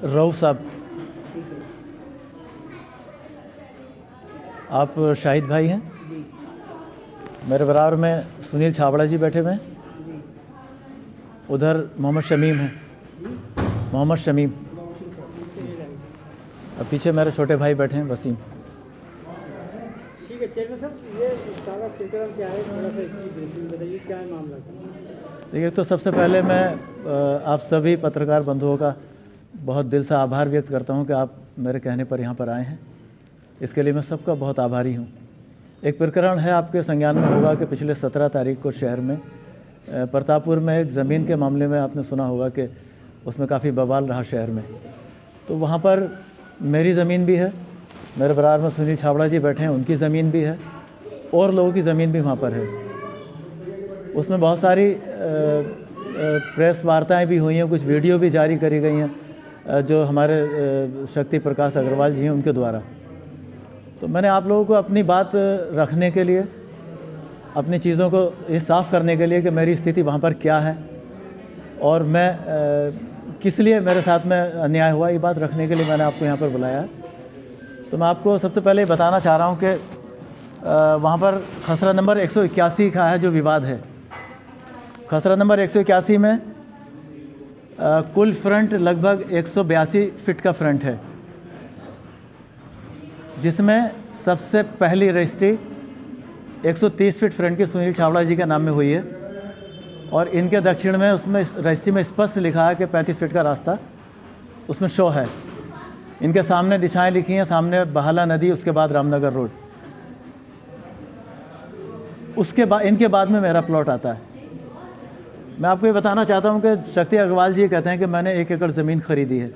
रऊफ साहब। ठीक है आप शाहिद भाई हैं? जी मेरे बराबर में सुनील छाबड़ा जी बैठे हुए हैं। जी उधर मोहम्मद शमीम हैं, जी मोहम्मद शमीम। ठीक है चलिए जाएंगे। और पीछे मेरे छोटे भाई बैठे हैं, वसीम। ठीक है चेयरमैन साहब, ये सारा प्रकरण क्या है, थोड़ा सा इसकी ब्रीफिंग बताइए, क्या है मामला सर? देखिए, तो सबसे पहले मैं आप सभी पत्रकार बंधुओं का बहुत दिल से आभार व्यक्त करता हूं कि आप मेरे कहने पर यहाँ पर आए हैं। इसके लिए मैं सबका बहुत आभारी हूं। एक प्रकरण है, आपके संज्ञान में होगा कि पिछले 17 तारीख को शहर में प्रतापपुर में एक ज़मीन के मामले में आपने सुना होगा कि उसमें काफ़ी बवाल रहा शहर में। तो वहाँ पर मेरी ज़मीन भी है, मेरे बराबर में सुनील छाबड़ा जी बैठे हैं, उनकी ज़मीन भी है, और लोगों की ज़मीन भी वहाँ पर है। उसमें बहुत सारी प्रेस वार्ताएं भी हुई हैं, कुछ वीडियो भी जारी करी गई हैं जो हमारे शक्ति प्रकाश अग्रवाल जी हैं उनके द्वारा। तो मैंने आप लोगों को अपनी बात रखने के लिए, अपनी चीज़ों को ये साफ़ करने के लिए कि मेरी स्थिति वहाँ पर क्या है और मैं किस लिए मेरे साथ में अन्याय हुआ, ये बात रखने के लिए मैंने आपको यहाँ पर बुलाया। तो मैं आपको सबसे पहले बताना चाह रहा हूँ कि वहाँ पर खसरा नंबर 181 का है जो विवाद है। खसरा नंबर 181 में कुल फ्रंट लगभग 182 फीट का फ्रंट है, जिसमें सबसे पहली रजिस्ट्री 130 फीट फ्रंट की सुनील छाबड़ा जी के नाम में हुई है, और इनके दक्षिण में उसमें रजिस्ट्री में स्पष्ट लिखा है कि 35 फीट का रास्ता उसमें शो है। इनके सामने दिशाएं लिखी हैं, सामने बहाला नदी, उसके बाद रामनगर रोड, उसके बाद इनके बाद में मेरा प्लॉट आता है। मैं आपको ये बताना चाहता हूँ कि शक्ति अग्रवाल जी कहते हैं कि मैंने 1 एकड़ ज़मीन खरीदी है।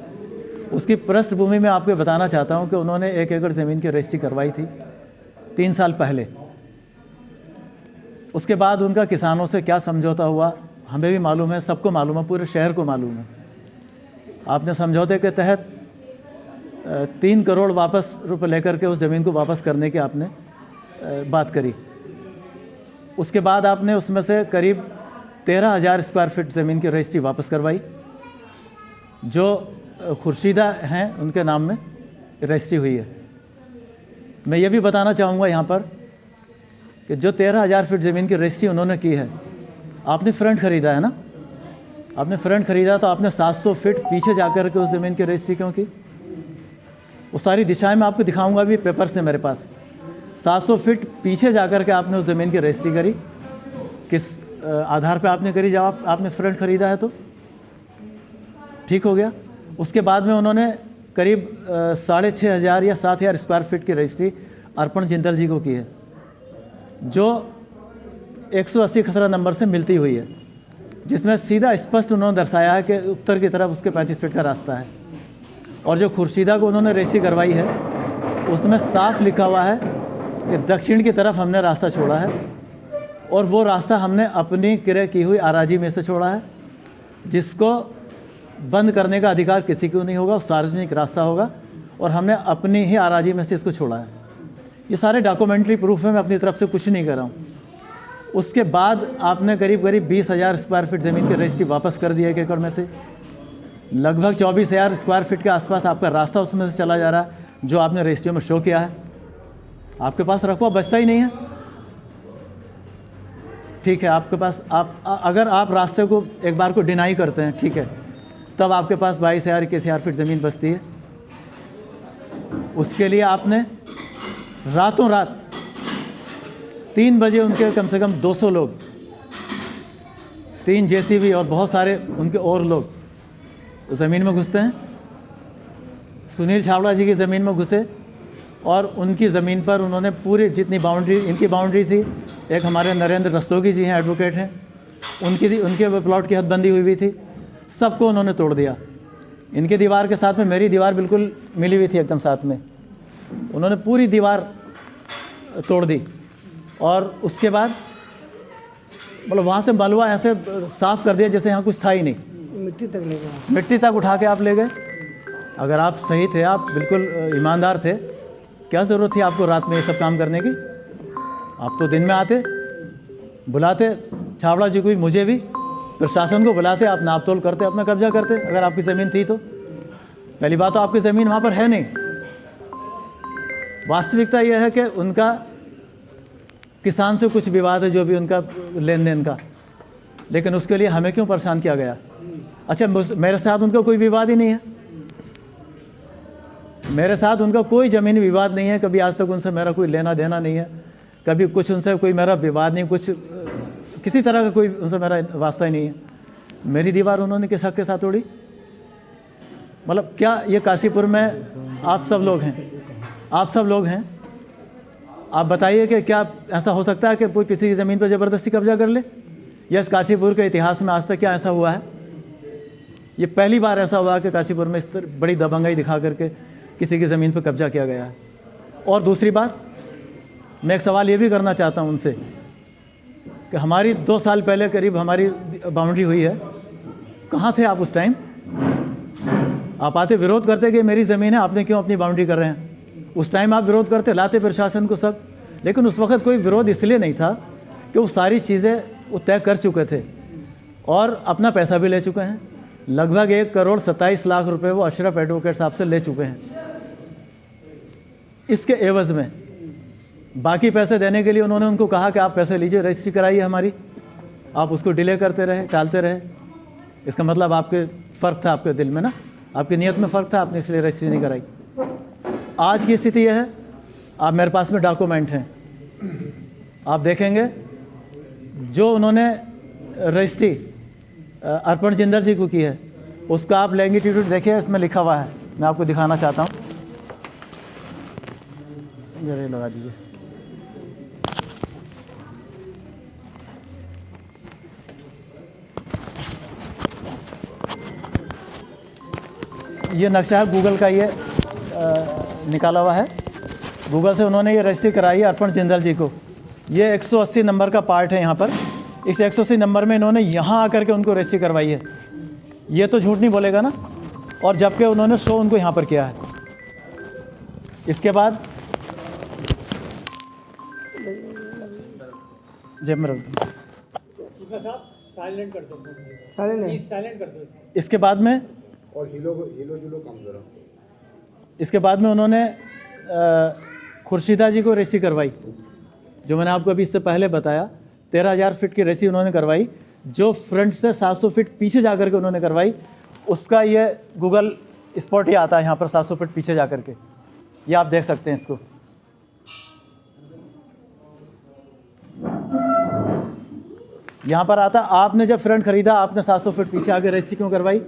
उसकी पृष्ठभूमि में आपको बताना चाहता हूँ कि उन्होंने 1 एकड़ ज़मीन की रजिस्ट्री करवाई थी 3 साल पहले। उसके बाद उनका किसानों से क्या समझौता हुआ हमें भी मालूम है, सबको मालूम है, पूरे शहर को मालूम है। आपने समझौते के तहत 3 करोड़ वापस रुपये लेकर के उस ज़मीन को वापस करने की आपने बात करी। उसके बाद आपने उसमें से करीब 13,000 स्क्वायर फीट ज़मीन की रजिस्ट्री वापस करवाई, जो खुर्शीदा हैं उनके नाम में रजिस्ट्री हुई है। मैं ये भी बताना चाहूँगा यहाँ पर कि जो 13,000 फीट ज़मीन की रजिस्ट्री उन्होंने की है, आपने फ्रंट ख़रीदा है ना, आपने फ्रंट ख़रीदा तो आपने 700 फीट पीछे जाकर के उस ज़मीन की रजिस्ट्री क्यों की? वो सारी दिशाएं मैं आपको दिखाऊंगा भी, पेपर से मेरे पास। 700 फीट पीछे जाकर के आपने उस ज़मीन की रजिस्ट्री करी, किस आधार पे आपने करी? जब आपने फ्रंट ख़रीदा है तो ठीक हो गया। उसके बाद में उन्होंने करीब 6,500 या 7,000 स्क्वायर फीट की रजिस्ट्री अर्पण जिंदल जी को की है, जो 180 खसरा नंबर से मिलती हुई है, जिसमें सीधा स्पष्ट उन्होंने दर्शाया है कि उत्तर की तरफ उसके 35 फीट का रास्ता है। और जो खुर्शीदा को उन्होंने रजिस्ट्री करवाई है उसमें साफ लिखा हुआ है कि दक्षिण की तरफ हमने रास्ता छोड़ा है, और वो रास्ता हमने अपनी क्रय की हुई आराजी में से छोड़ा है, जिसको बंद करने का अधिकार किसी को नहीं होगा, सार्वजनिक रास्ता होगा, और हमने अपनी ही आराजी में से इसको छोड़ा है। ये सारे डॉक्यूमेंट्री प्रूफ है, मैं अपनी तरफ से कुछ नहीं कर रहा हूँ। उसके बाद आपने करीब 20,000 स्क्वायर फीट ज़मीन की रजिस्ट्री वापस कर दी है 1 एकड़ में से। लगभग 24,000 स्क्वायर फीट के आसपास आपका रास्ता उसमें से चला जा रहा है, जो आपने रजिस्ट्री में शो किया है। आपके पास रकबा बचता ही नहीं है, ठीक है। आपके पास अगर आप रास्ते को एक बार को डिनाई करते हैं, ठीक है, तब आपके पास 22,000 21,000 फीट ज़मीन बचती है। उसके लिए आपने रातों रात 3 बजे उनके कम से कम 200 लोग, 3 जेसीबी और बहुत सारे उनके और लोग ज़मीन में घुसते हैं। सुनील छाबड़ा जी की ज़मीन में घुसे और उनकी ज़मीन पर उन्होंने पूरी जितनी बाउंड्री, इनकी बाउंड्री थी, एक हमारे नरेंद्र रस्तोगी जी हैं, एडवोकेट हैं, उनके प्लॉट की हदबंदी हुई हुई थी, सबको उन्होंने तोड़ दिया। इनकी दीवार के साथ में मेरी दीवार बिल्कुल मिली हुई थी एकदम साथ में, उन्होंने पूरी दीवार तोड़ दी। और उसके बाद मतलब वहाँ से मलबा ऐसे साफ़ कर दिया जैसे यहाँ कुछ था ही नहीं, मिट्टी तक ले गए, मिट्टी तक उठा के आप ले गए। अगर आप सही थे, आप बिल्कुल ईमानदार थे, क्या ज़रूरत थी आपको रात में ये सब काम करने की? आप तो दिन में आते, बुलाते छाबड़ा जी को भी, मुझे भी, प्रशासन को बुलाते, आप नाप तोल करते, अपना कब्जा करते अगर आपकी ज़मीन थी तो। पहली बात तो आपकी ज़मीन वहाँ पर है नहीं। वास्तविकता यह है कि उनका किसान से कुछ विवाद है, जो भी उनका लेन देन का, लेकिन उसके लिए हमें क्यों परेशान किया गया? अच्छा, मेरे साथ उनका कोई विवाद ही नहीं है, मेरे साथ उनका कोई ज़मीनी विवाद नहीं है, कभी आज तक उनसे मेरा कोई लेना देना नहीं है, कभी कुछ उनसे कोई मेरा विवाद नहीं, कुछ किसी तरह का कोई उनसे मेरा वास्ता ही नहीं है। मेरी दीवार उन्होंने किस हक के साथ तोड़ी? मतलब क्या ये काशीपुर में आप सब लोग हैं, आप सब लोग हैं, आप बताइए कि क्या ऐसा हो सकता है कि कोई किसी की ज़मीन पर ज़बरदस्ती कब्जा कर ले? या इस काशीपुर के इतिहास में आज तक क्या ऐसा हुआ है? ये पहली बार ऐसा हुआ कि काशीपुर में इस तरह बड़ी दबंगाई दिखा करके किसी की ज़मीन पर कब्जा किया गया है। और दूसरी बात, मैं एक सवाल ये भी करना चाहता हूँ उनसे कि हमारी 2 साल पहले करीब हमारी बाउंड्री हुई है, कहाँ थे आप उस टाइम? आप आते विरोध करते कि मेरी ज़मीन है, आपने क्यों अपनी बाउंड्री कर रहे हैं? उस टाइम आप विरोध करते, लाते प्रशासन को सब, लेकिन उस वक्त कोई विरोध इसलिए नहीं था कि वो सारी चीज़ें वो तय कर चुके थे और अपना पैसा भी ले चुके हैं। लगभग 1,27,00,000 रुपए वो अशरफ एडवोकेट साहब से ले चुके हैं। इसके एवज़ में बाकी पैसे देने के लिए उन्होंने उनको कहा कि आप पैसे लीजिए, रजिस्ट्री कराइए हमारी। आप उसको डिले करते रहे, टालते रहे। इसका मतलब आपके फ़र्क था आपके दिल में ना, आपकी नीयत में फ़र्क था, आपने इसलिए रजिस्ट्री नहीं कराई। आज की स्थिति यह है, आप मेरे पास में डॉक्यूमेंट हैं, आप देखेंगे जो उन्होंने रजिस्ट्री अर्पण जिंदल जी को की है, उसका आप लैंगिट्यूड देखिए, इसमें लिखा हुआ है, मैं आपको दिखाना चाहता हूँ, जरा लगा दीजिए। ये नक्शा है गूगल का, ये निकाला हुआ है गूगल से, उन्होंने ये रजिस्ट्री कराई है अर्पण जिंदल जी को। ये 180 नंबर का पार्ट है यहाँ पर, इस 180 नंबर में इन्होंने यहाँ आकर के उनको रजिस्ट्री करवाई है। ये तो झूठ नहीं बोलेगा ना, और जबकि उन्होंने शो उनको यहाँ पर किया है। इसके बाद जब मेरा साइलेंट कर दो, साइलेंट कर दो। इसके बाद में और हिलो जुलो कम जरा। इसके बाद में उन्होंने खुर्शीदा जी को रजिस्ट्री करवाई, जो मैंने आपको अभी इससे पहले बताया। 13,000 फीट की रजिस्ट्री उन्होंने करवाई, जो फ्रंट से 700 फीट पीछे जाकर के उन्होंने करवाई। उसका ये गूगल स्पॉट ही आता है यहाँ पर, 700 फीट पीछे जाकर के, ये आप देख सकते हैं इसको। यहाँ पर आता, आपने जब फ्रंट खरीदा आपने 700 फीट पीछे आके रजिस्ट्री क्यों करवाई?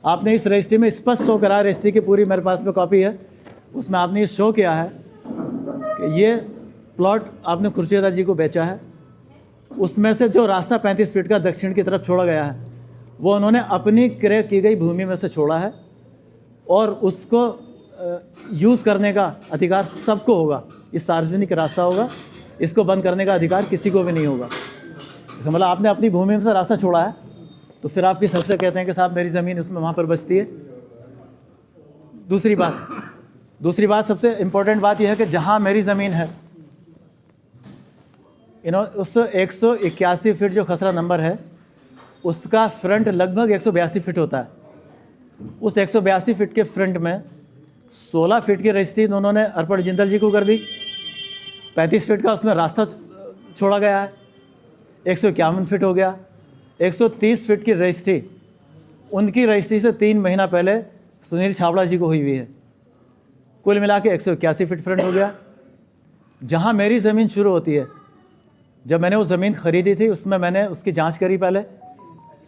आपने इस रजिस्ट्री में स्पष्ट शो करा, रजिस्ट्री की पूरी मेरे पास में कॉपी है, उसमें आपने ये शो किया है कि ये प्लॉट आपने खुर्शीदा जी को बेचा है। उसमें से जो रास्ता 35 फीट का दक्षिण की तरफ छोड़ा गया है, वो उन्होंने अपनी क्रय की गई भूमि में से छोड़ा है, और उसको यूज़ करने का अधिकार सबको होगा। इस सार्वजनिक रास्ता होगा, इसको बंद करने का अधिकार किसी को भी नहीं होगा। इसका मतलब आपने अपनी भूमि में से रास्ता छोड़ा है, तो फिर आप किस हक से कहते हैं कि साहब मेरी ज़मीन उसमें वहाँ पर बचती है? दूसरी बात सबसे इम्पोर्टेंट बात यह है कि जहाँ मेरी ज़मीन है, उस 181 फीट जो खसरा नंबर है, उसका फ्रंट लगभग 182 फीट होता है। उस 182 फीट के फ्रंट में 16 फीट की रजिस्ट्री उन्होंने अर्पण जिंदल जी को कर दी, 35 फीट का उसमें रास्ता छोड़ा गया है, 151 फीट हो गया। 130 फीट की रजिस्ट्री उनकी रजिस्ट्री से 3 महीना पहले सुनील छाबड़ा जी को हुई हुई है। कुल मिला के 181 फीट फ्रंट हो गया। जहाँ मेरी ज़मीन शुरू होती है, जब मैंने वो ज़मीन ख़रीदी थी, उसमें मैंने उसकी जांच करी, पहले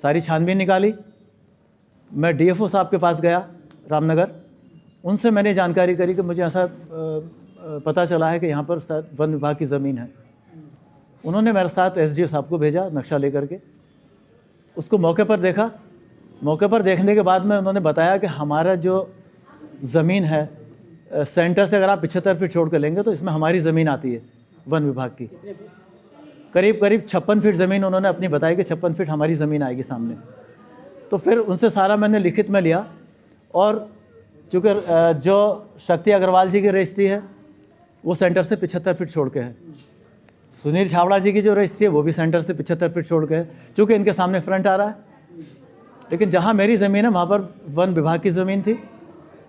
सारी छानबीन निकाली। मैं डीएफओ साहब के पास गया रामनगर, उनसे मैंने जानकारी करी कि मुझे ऐसा पता चला है कि यहाँ पर वन विभाग की ज़मीन है। उन्होंने मेरे साथ एसडीओ साहब को भेजा नक्शा लेकर के, उसको मौके पर देखा। मौके पर देखने के बाद में उन्होंने बताया कि हमारा जो ज़मीन है, सेंटर से अगर आप 75 फीट छोड़ कर लेंगे तो इसमें हमारी ज़मीन आती है वन विभाग की। करीब 56 फीट ज़मीन उन्होंने अपनी बताई कि 56 फीट हमारी ज़मीन आएगी सामने। तो फिर उनसे सारा मैंने लिखित में लिया, और चूँकि जो शक्ति अग्रवाल जी की रजिस्ट्री है वो सेंटर से 75 फीट छोड़ के है, सुनील छाबड़ा जी की जो रजिस्ट्री है वो भी सेंटर से 75 फीट छोड़ के है, चूँकि इनके सामने फ्रंट आ रहा है। लेकिन जहाँ मेरी ज़मीन है वहाँ पर वन विभाग की ज़मीन थी,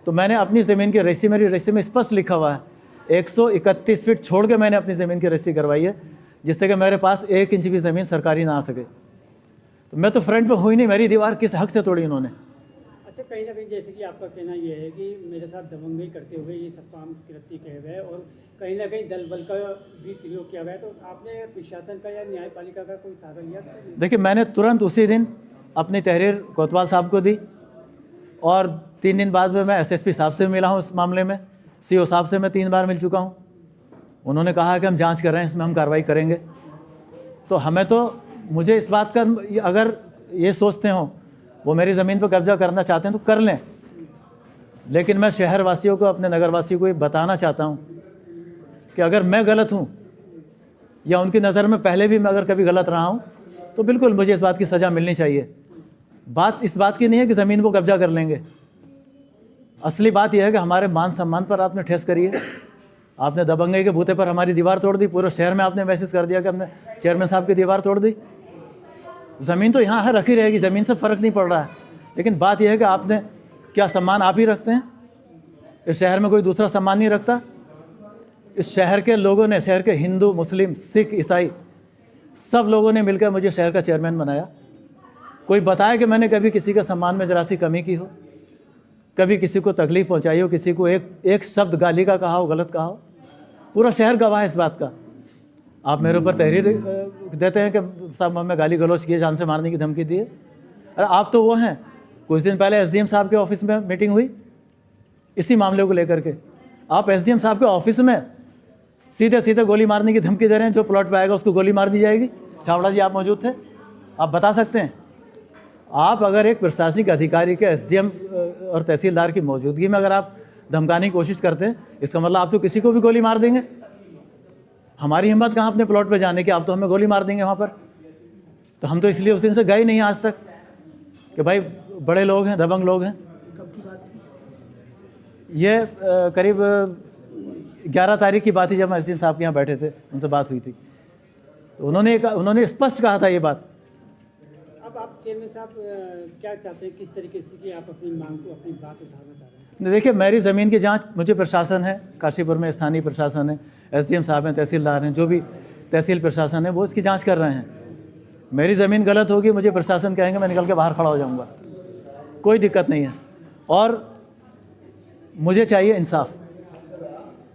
तो मैंने अपनी ज़मीन की रजिस्ट्री, मेरी रजिस्ट्री में स्पष्ट लिखा हुआ है 131 फीट छोड़ के मैंने अपनी ज़मीन की रजिस्ट्री करवाई है, जिससे कि मेरे पास 1 इंच भी ज़मीन सरकारी ना आ सके। तो मैं तो फ्रंट पे हुई नहीं, मेरी दीवार किस हक से तोड़ी इन्होंने। अच्छा, कहीं ना कहीं जैसे कि आपका कहना ये है कि मेरे साथ दबंगई करते हुए ये सब काम कृत्य किए गए और कहीं ना कहीं दल बल का भी प्रयोग किया गया, तो आपने प्रशासन का या न्यायपालिका का कोई सहारा लिया था? देखिए, मैंने तुरंत उसी दिन अपनी तहरीर कोतवाल साहब को दी और 3 दिन बाद में मैं एसएसपी साहब से मिला हूँ इस मामले में। सीओ साहब से मैं 3 बार मिल चुका हूँ। उन्होंने कहा कि हम जांच कर रहे हैं, इसमें हम कार्रवाई करेंगे। तो हमें तो, मुझे इस बात का, अगर ये सोचते हों वो मेरी ज़मीन पर कब्जा करना चाहते हैं तो कर लें, लेकिन मैं शहर वासियों को, अपने नगर वासियों को ये बताना चाहता हूँ कि अगर मैं गलत हूँ या उनकी नज़र में पहले भी मैं अगर कभी गलत रहा हूँ तो बिल्कुल मुझे इस बात की सज़ा मिलनी चाहिए। बात इस बात की नहीं है कि ज़मीन को कब्जा कर लेंगे। असली बात यह है कि हमारे मान सम्मान पर आपने ठेस करी है। आपने दबंगई के बूते पर हमारी दीवार तोड़ दी। पूरे शहर में आपने मैसेज कर दिया कि हमने चेयरमैन साहब की दीवार तोड़ दी। ज़मीन तो यहाँ है, रखी रहेगी, ज़मीन से फ़र्क नहीं पड़ रहा है, लेकिन बात यह है कि आपने, क्या सम्मान आप ही रखते हैं? इस शहर में कोई दूसरा सम्मान नहीं रखता। इस शहर के लोगों ने, शहर के हिंदू, मुस्लिम, सिख, ईसाई, सब लोगों ने मिलकर मुझे शहर का चेयरमैन बनाया। कोई बताए कि मैंने कभी किसी के सम्मान में ज़रा सी कमी की हो, कभी किसी को तकलीफ़ पहुंचाई हो, किसी को एक शब्द गाली का कहा हो, गलत कहा हो? पूरा शहर गवाह है इस बात का। आप मेरे ऊपर तहरीर देते हैं कि साहब हमें गाली गलौज किए, जान से मारने की धमकी दी है। अरे आप तो वो हैं, कुछ दिन पहले एसडीएम साहब के ऑफिस में मीटिंग हुई इसी मामले को लेकर के। आप एसडीएम साहब के ऑफिस में सीधे सीधे गोली मारने की धमकी दे रहे हैं, जो प्लॉट पे आएगा उसको गोली मार दी जाएगी। छावड़ा जी, आप मौजूद थे, आप बता सकते हैं? आप अगर एक प्रशासनिक अधिकारी के, एसडीएम और तहसीलदार की मौजूदगी में अगर आप धमकाने की कोशिश करते हैं, इसका मतलब आप तो किसी को भी गोली मार देंगे। हमारी हिम्मत कहाँ अपने प्लॉट पे जाने की, आप तो हमें गोली मार देंगे वहाँ पर। तो हम तो इसलिए उस दिन से गए नहीं आज तक कि भाई बड़े लोग हैं, दबंग लोग हैं। कब की बात? ये करीब 11 तारीख की बात थी, जब मैं एसडीएम साहब के यहाँ बैठे थे, उनसे बात हुई थी। तो उन्होंने स्पष्ट कहा था ये बात। अब आप चेयरमैन साहब क्या चाहते हैं, किस तरीके से कि आप अपनी मांग को, अपनी बात उठाना चाह रहे हैं? देखिए, मेरी ज़मीन की जांच मुझे प्रशासन है, काशीपुर में स्थानीय प्रशासन है, एसडीएम साहब हैं, तहसीलदार हैं, जो भी तहसील प्रशासन है वो इसकी जांच कर रहे हैं। मेरी ज़मीन गलत होगी, मुझे प्रशासन कहेंगे, मैं निकल के बाहर खड़ा हो जाऊंगा, कोई दिक्कत नहीं है। और मुझे चाहिए इंसाफ।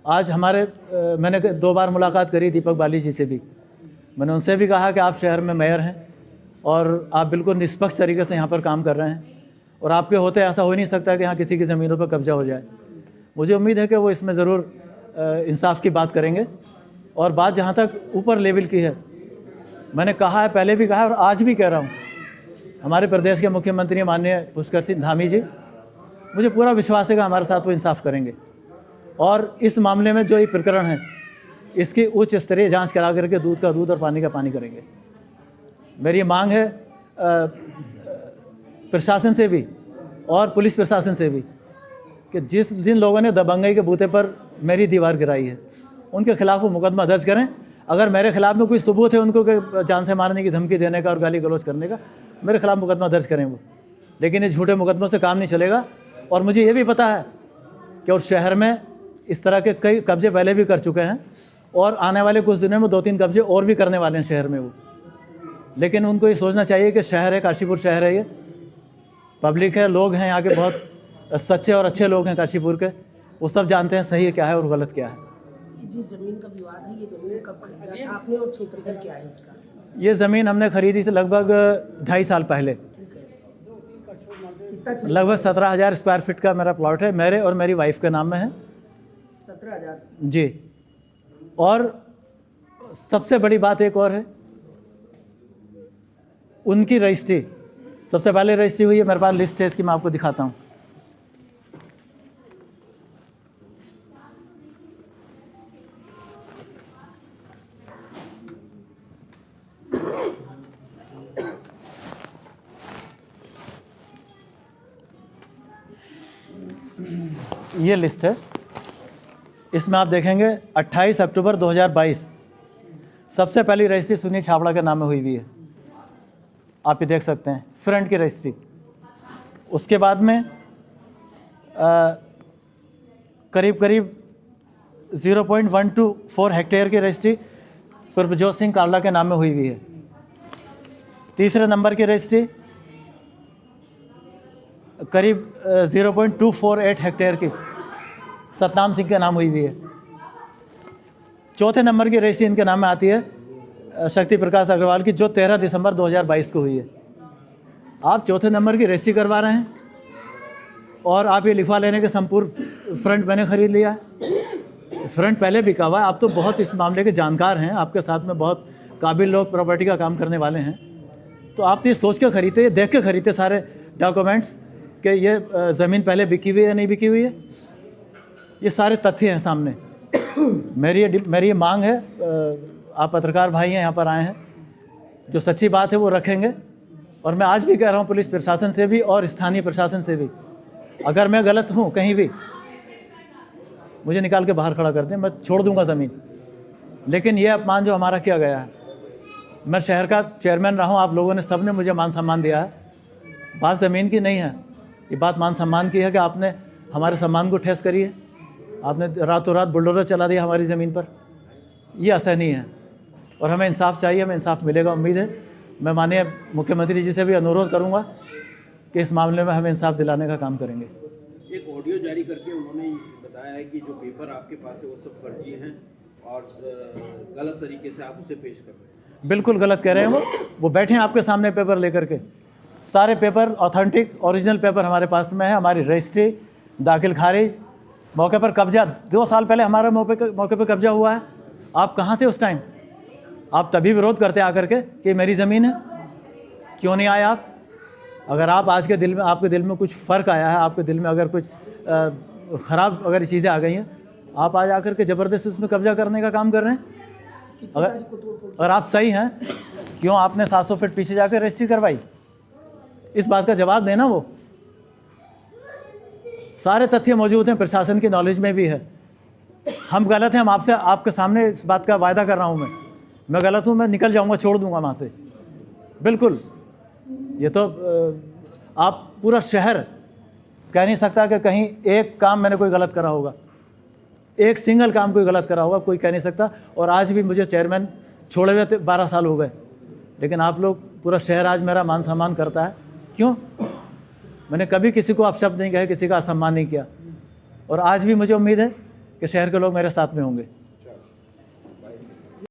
आज मैंने 2 बार मुलाकात करी दीपक बाली जी से भी। मैंने उनसे भी कहा कि आप शहर में मेयर हैं और आप बिल्कुल निष्पक्ष तरीके से यहाँ पर काम कर रहे हैं, और आपके होते ऐसा हो नहीं सकता कि यहाँ किसी की ज़मीनों पर कब्जा हो जाए। मुझे उम्मीद है कि वो इसमें ज़रूर इंसाफ की बात करेंगे। और बात जहाँ तक ऊपर लेवल की है, मैंने कहा है, पहले भी कहा है और आज भी कह रहा हूँ, हमारे प्रदेश के मुख्यमंत्री माननीय पुष्कर सिंह धामी जी, मुझे पूरा विश्वास है कि हमारे साथ वो इंसाफ करेंगे। और इस मामले में जो ये प्रकरण है, इसकी उच्च स्तरीय जांच करा करके दूध का दूध और पानी का पानी करेंगे। मेरी मांग है प्रशासन से भी और पुलिस प्रशासन से भी कि जिन लोगों ने दबंगई के बूते पर मेरी दीवार गिराई है, उनके खिलाफ वो मुकदमा दर्ज करें। अगर मेरे खिलाफ में कोई सबूत है उनको कि जान से मारने की धमकी देने का और गाली गलौज करने का, मेरे खिलाफ मुकदमा दर्ज करें वो। लेकिन ये झूठे मुकदमों से काम नहीं चलेगा। और मुझे ये भी पता है कि उस शहर में इस तरह के कई कब्जे पहले भी कर चुके हैं और आने वाले कुछ दिनों में 2-3 कब्जे और भी करने वाले हैं शहर में वो। लेकिन उनको ये सोचना चाहिए कि शहर है, काशीपुर शहर है, ये पब्लिक है, लोग हैं यहाँ के, बहुत सच्चे और अच्छे लोग हैं काशीपुर के, वो सब जानते हैं सही क्या है और गलत क्या है। जिस जमीन का विवाद है, ये जमीन कब खरीदा था आपने और क्षेत्रफल क्या है इसका? ये ज़मीन हमने खरीदी थी लगभग 2.5 साल पहले। कितना? लगभग 17,000 स्क्वायर फीट का मेरा प्लॉट है, मेरे और मेरी वाइफ के नाम में है। 17,000 जी। और सबसे बड़ी बात एक और है, उनकी रजिस्ट्री सबसे पहले रजिस्ट्री हुई है, मेरे पास लिस्ट है इसकी, मैं आपको दिखाता हूँ। ये लिस्ट है, इसमें आप देखेंगे 28 अक्टूबर 2022 सबसे पहली रजिस्ट्री सुनील छाबड़ा के नाम में हुई है। आप ये देख सकते हैं फ्रंट की रजिस्ट्री। उसके बाद में करीब करीब 0.124 हेक्टेयर की रजिस्ट्री प्रभजोत सिंह कावला के नाम में हुई हुई है। तीसरे नंबर की रजिस्ट्री करीब 0.248 हेक्टेयर की सतनाम सिंह के नाम हुई हुई है। चौथे नंबर की रजिस्ट्री इनके नाम में आती है शक्ति प्रकाश अग्रवाल की, जो 13 दिसंबर 2022 को हुई है। आप चौथे नंबर की रजिस्ट्री करवा रहे हैं और आप ये लिखवा लेने के संपूर्ण फ्रंट मैंने ख़रीद लिया है। फ्रंट पहले बिका हुआ है। आप तो बहुत इस मामले के जानकार हैं, आपके साथ में बहुत काबिल लोग प्रॉपर्टी का काम करने वाले हैं, तो आप तो ये सोच के खरीदते, देख के खरीदते सारे डॉक्यूमेंट्स कि ये ज़मीन पहले बिकी हुई है या नहीं बिकी हुई है। ये सारे तथ्य हैं सामने। मेरी ये मांग है, आप पत्रकार भाई हैं, यहाँ पर आए हैं, जो सच्ची बात है वो रखेंगे। और मैं आज भी कह रहा हूँ पुलिस प्रशासन से भी और स्थानीय प्रशासन से भी, अगर मैं गलत हूँ कहीं भी, मुझे निकाल के बाहर खड़ा कर दें, मैं छोड़ दूंगा ज़मीन। लेकिन ये अपमान जो हमारा किया गया है, मैं शहर का चेयरमैन रहा हूँ, आप लोगों ने सब ने मुझे मान सम्मान दिया है। बात ज़मीन की नहीं है, ये बात मान सम्मान की है कि आपने हमारे सम्मान को ठेस करी है। आपने रातों रात बुलडोजर चला दिया हमारी ज़मीन पर। ये असहनीय है और हमें इंसाफ चाहिए, हमें इंसाफ मिलेगा, उम्मीद है। मैं माननीय मुख्यमंत्री जी से भी अनुरोध करूंगा कि इस मामले में हमें इंसाफ दिलाने का काम करेंगे। एक ऑडियो जारी करके उन्होंने बताया है कि जो पेपर आपके पास है वो सब फर्जी हैं और गलत तरीके से आप उसे पेश कर रहे हैं। बिल्कुल गलत कह रहे हैं वो बैठे हैं आपके सामने पेपर लेकर के। सारे पेपर ऑथेंटिक ओरिजिनल पेपर हमारे पास में है। हमारी रजिस्ट्री, दाखिल खारिज, मौके पर कब्जा, 2 साल पहले हमारे मौके पर कब्जा हुआ है। आप कहाँ थे उस टाइम? आप तभी विरोध करते आकर के कि मेरी ज़मीन है, क्यों नहीं आए आप? अगर आप आज के दिल में, आपके दिल में कुछ फ़र्क आया है, आपके दिल में अगर कुछ ख़राब अगर चीज़ें आ गई हैं, आप आज आकर के ज़बरदस्ती उसमें कब्जा करने का काम कर रहे हैं। अगर आप सही हैं, क्यों आपने 700 फीट पीछे जाकर रजिस्ट्री करवाई? इस बात का जवाब देना। वो सारे तथ्य मौजूद हैं, प्रशासन की नॉलेज में भी है। हम गलत हैं, हम आपके सामने इस बात का वायदा कर रहा हूँ। मैं गलत हूँ, मैं निकल जाऊँगा, छोड़ दूँगा वहाँ से, बिल्कुल। ये तो आप पूरा शहर कह नहीं सकता कि कहीं एक काम मैंने कोई गलत करा होगा, एक सिंगल काम कोई गलत करा होगा, कोई कह नहीं सकता। और आज भी मुझे चेयरमैन छोड़े हुए 12 साल हो गए, लेकिन आप लोग, पूरा शहर आज मेरा मान सम्मान करता है। क्यों? मैंने कभी किसी को अपशब्द नहीं कहे, किसी का असम्मान नहीं किया। और आज भी मुझे उम्मीद है कि शहर के लोग मेरे साथ में होंगे।